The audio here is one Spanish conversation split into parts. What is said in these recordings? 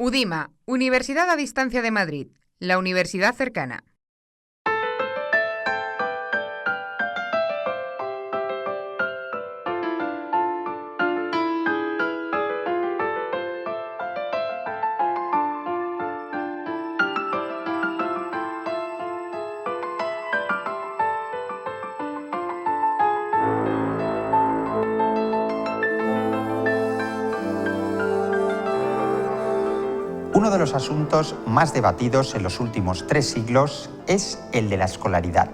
UDIMA, Universidad a Distancia de Madrid, la universidad cercana. Uno de los asuntos más debatidos en los últimos 3 siglos es el de la escolaridad.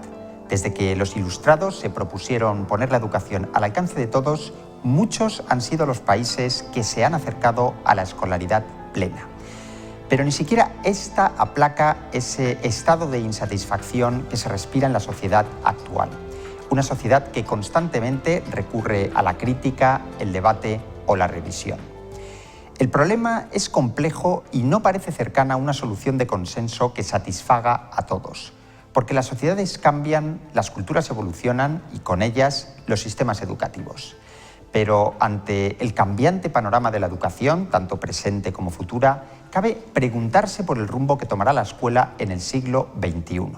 Desde que los ilustrados se propusieron poner la educación al alcance de todos, muchos han sido los países que se han acercado a la escolaridad plena. Pero ni siquiera esta aplaca ese estado de insatisfacción que se respira en la sociedad actual. Una sociedad que constantemente recurre a la crítica, el debate o la revisión. El problema es complejo y no parece cercana a una solución de consenso que satisfaga a todos, porque las sociedades cambian, las culturas evolucionan y con ellas los sistemas educativos. Pero ante el cambiante panorama de la educación, tanto presente como futura, cabe preguntarse por el rumbo que tomará la escuela en el siglo XXI.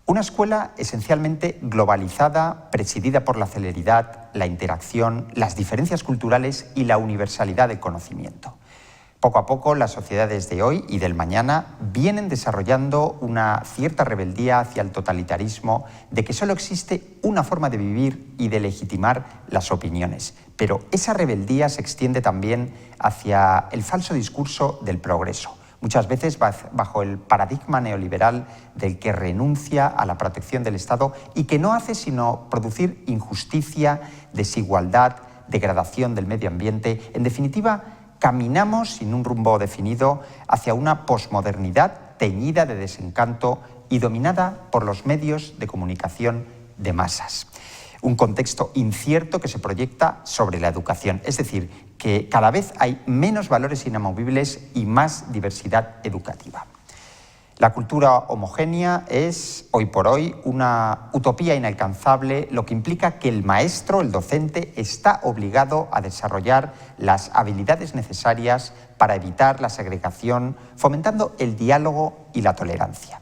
Una escuela esencialmente globalizada, presidida por la celeridad, la interacción, las diferencias culturales y la universalidad del conocimiento. Poco a poco, las sociedades de hoy y del mañana vienen desarrollando una cierta rebeldía hacia el totalitarismo de que solo existe una forma de vivir y de legitimar las opiniones. Pero esa rebeldía se extiende también hacia el falso discurso del progreso, muchas veces bajo el paradigma neoliberal del que renuncia a la protección del Estado y que no hace sino producir injusticia, desigualdad, degradación del medio ambiente. En definitiva, caminamos sin un rumbo definido hacia una posmodernidad teñida de desencanto y dominada por los medios de comunicación de masas. Un contexto incierto que se proyecta sobre la educación, es decir, que cada vez hay menos valores inamovibles y más diversidad educativa. La cultura homogénea es, hoy por hoy, una utopía inalcanzable, lo que implica que el maestro, el docente, está obligado a desarrollar las habilidades necesarias para evitar la segregación, fomentando el diálogo y la tolerancia.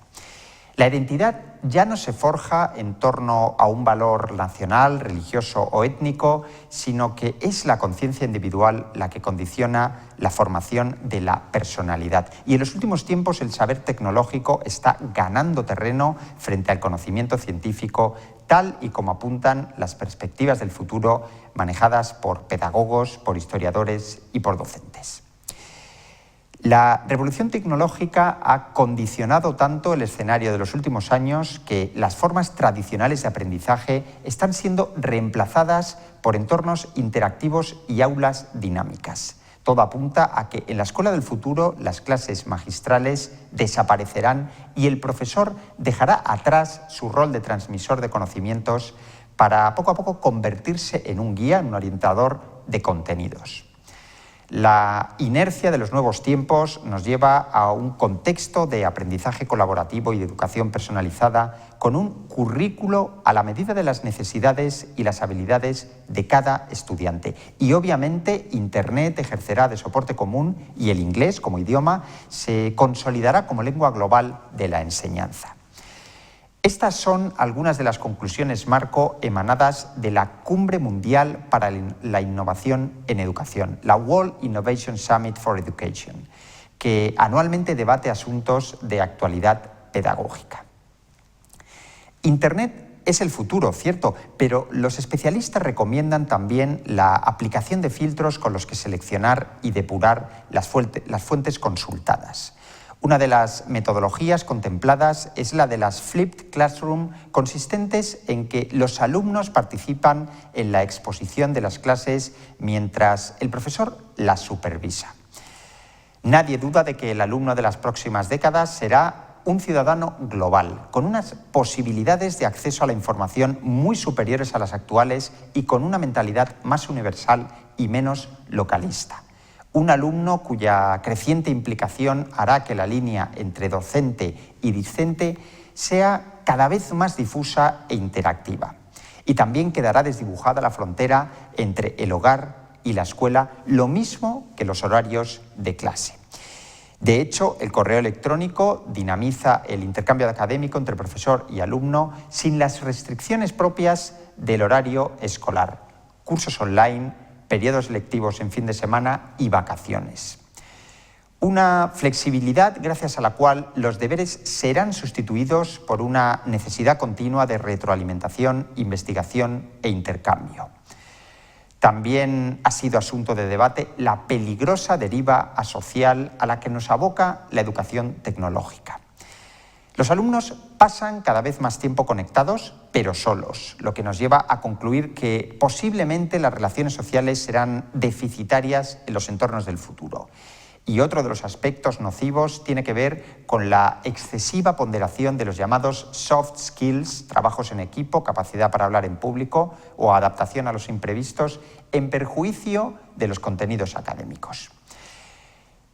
La identidad ya no se forja en torno a un valor nacional, religioso o étnico, sino que es la conciencia individual la que condiciona la formación de la personalidad. Y en los últimos tiempos el saber tecnológico está ganando terreno frente al conocimiento científico, tal y como apuntan las perspectivas del futuro manejadas por pedagogos, por historiadores y por docentes. La revolución tecnológica ha condicionado tanto el escenario de los últimos años que las formas tradicionales de aprendizaje están siendo reemplazadas por entornos interactivos y aulas dinámicas. Todo apunta a que en la escuela del futuro las clases magistrales desaparecerán y el profesor dejará atrás su rol de transmisor de conocimientos para poco a poco convertirse en un guía, en un orientador de contenidos. La inercia de los nuevos tiempos nos lleva a un contexto de aprendizaje colaborativo y de educación personalizada con un currículo a la medida de las necesidades y las habilidades de cada estudiante. Y obviamente Internet ejercerá de soporte común y el inglés como idioma se consolidará como lengua global de la enseñanza. Estas son algunas de las conclusiones marco emanadas de la Cumbre Mundial para la Innovación en Educación, la World Innovation Summit for Education, que anualmente debate asuntos de actualidad pedagógica. Internet es el futuro, cierto, pero los especialistas recomiendan también la aplicación de filtros con los que seleccionar y depurar las fuentes consultadas. Una de las metodologías contempladas es la de las Flipped Classroom, consistentes en que los alumnos participan en la exposición de las clases mientras el profesor las supervisa. Nadie duda de que el alumno de las próximas décadas será un ciudadano global, con unas posibilidades de acceso a la información muy superiores a las actuales y con una mentalidad más universal y menos localista. Un alumno cuya creciente implicación hará que la línea entre docente y discente sea cada vez más difusa e interactiva. Y también quedará desdibujada la frontera entre el hogar y la escuela, lo mismo que los horarios de clase. De hecho, el correo electrónico dinamiza el intercambio académico entre profesor y alumno sin las restricciones propias del horario escolar, cursos online, periodos lectivos en fin de semana y vacaciones. Una flexibilidad gracias a la cual los deberes serán sustituidos por una necesidad continua de retroalimentación, investigación e intercambio. También ha sido asunto de debate la peligrosa deriva asocial a la que nos aboca la educación tecnológica. Los alumnos pasan cada vez más tiempo conectados, pero solos, lo que nos lleva a concluir que posiblemente las relaciones sociales serán deficitarias en los entornos del futuro. Y otro de los aspectos nocivos tiene que ver con la excesiva ponderación de los llamados soft skills, trabajos en equipo, capacidad para hablar en público o adaptación a los imprevistos, en perjuicio de los contenidos académicos.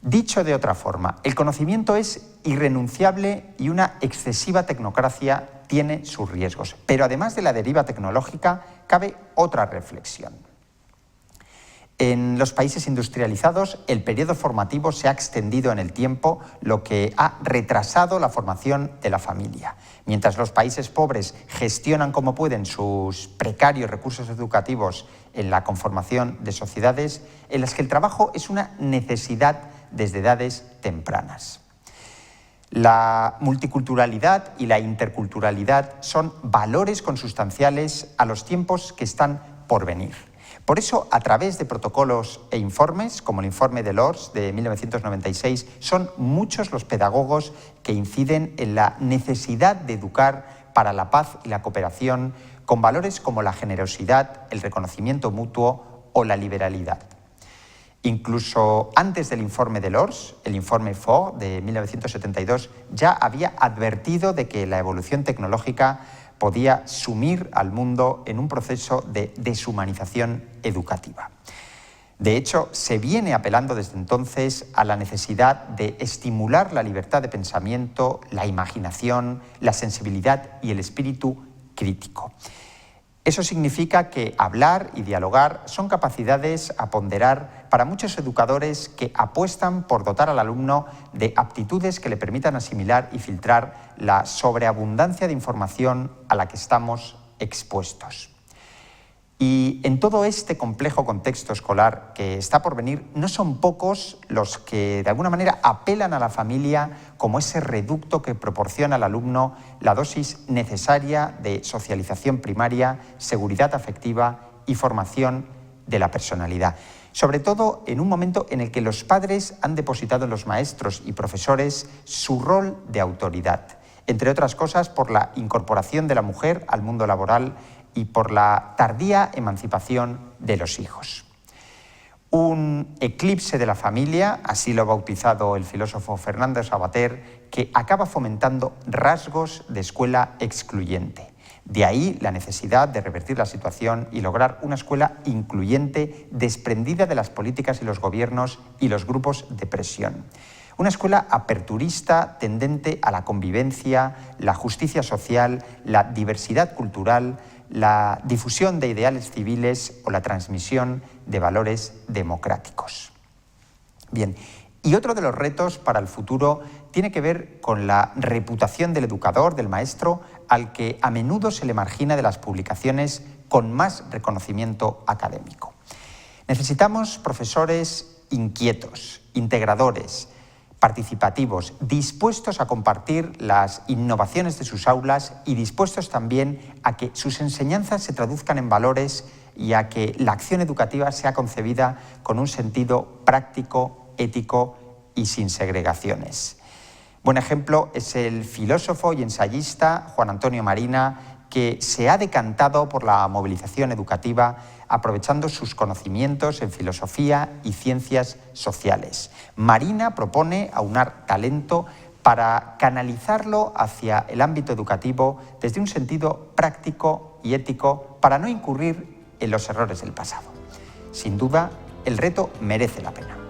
Dicho de otra forma, el conocimiento es irrenunciable y una excesiva tecnocracia tiene sus riesgos. Pero además de la deriva tecnológica, cabe otra reflexión. En los países industrializados, el periodo formativo se ha extendido en el tiempo, lo que ha retrasado la formación de la familia. Mientras los países pobres gestionan como pueden sus precarios recursos educativos en la conformación de sociedades en las que el trabajo es una necesidad desde edades tempranas. La multiculturalidad y la interculturalidad son valores consustanciales a los tiempos que están por venir. Por eso, a través de protocolos e informes, como el informe de Lors de 1996, son muchos los pedagogos que inciden en la necesidad de educar para la paz y la cooperación con valores como la generosidad, el reconocimiento mutuo o la liberalidad. Incluso antes del informe de Lors, el informe Faure de 1972 ya había advertido de que la evolución tecnológica podía sumir al mundo en un proceso de deshumanización educativa. De hecho, se viene apelando desde entonces a la necesidad de estimular la libertad de pensamiento, la imaginación, la sensibilidad y el espíritu crítico. Eso significa que hablar y dialogar son capacidades a ponderar para muchos educadores que apuestan por dotar al alumno de aptitudes que le permitan asimilar y filtrar la sobreabundancia de información a la que estamos expuestos. Y en todo este complejo contexto escolar que está por venir, no son pocos los que de alguna manera apelan a la familia como ese reducto que proporciona al alumno la dosis necesaria de socialización primaria, seguridad afectiva y formación de la personalidad. Sobre todo en un momento en el que los padres han depositado en los maestros y profesores su rol de autoridad, entre otras cosas por la incorporación de la mujer al mundo laboral y por la tardía emancipación de los hijos. Un eclipse de la familia, así lo ha bautizado el filósofo Fernando Savater, que acaba fomentando rasgos de escuela excluyente. De ahí la necesidad de revertir la situación y lograr una escuela incluyente, desprendida de las políticas y los gobiernos y los grupos de presión. Una escuela aperturista tendente a la convivencia, la justicia social, la diversidad cultural, la difusión de ideales civiles o la transmisión de valores democráticos. Bien, y otro de los retos para el futuro tiene que ver con la reputación del educador, del maestro, al que a menudo se le margina de las publicaciones con más reconocimiento académico. Necesitamos profesores inquietos, integradores, participativos, dispuestos a compartir las innovaciones de sus aulas y dispuestos también a que sus enseñanzas se traduzcan en valores y a que la acción educativa sea concebida con un sentido práctico, ético y sin segregaciones. Buen ejemplo es el filósofo y ensayista Juan Antonio Marina, que se ha decantado por la movilización educativa aprovechando sus conocimientos en filosofía y ciencias sociales. Marina propone aunar talento para canalizarlo hacia el ámbito educativo desde un sentido práctico y ético para no incurrir en los errores del pasado. Sin duda, el reto merece la pena.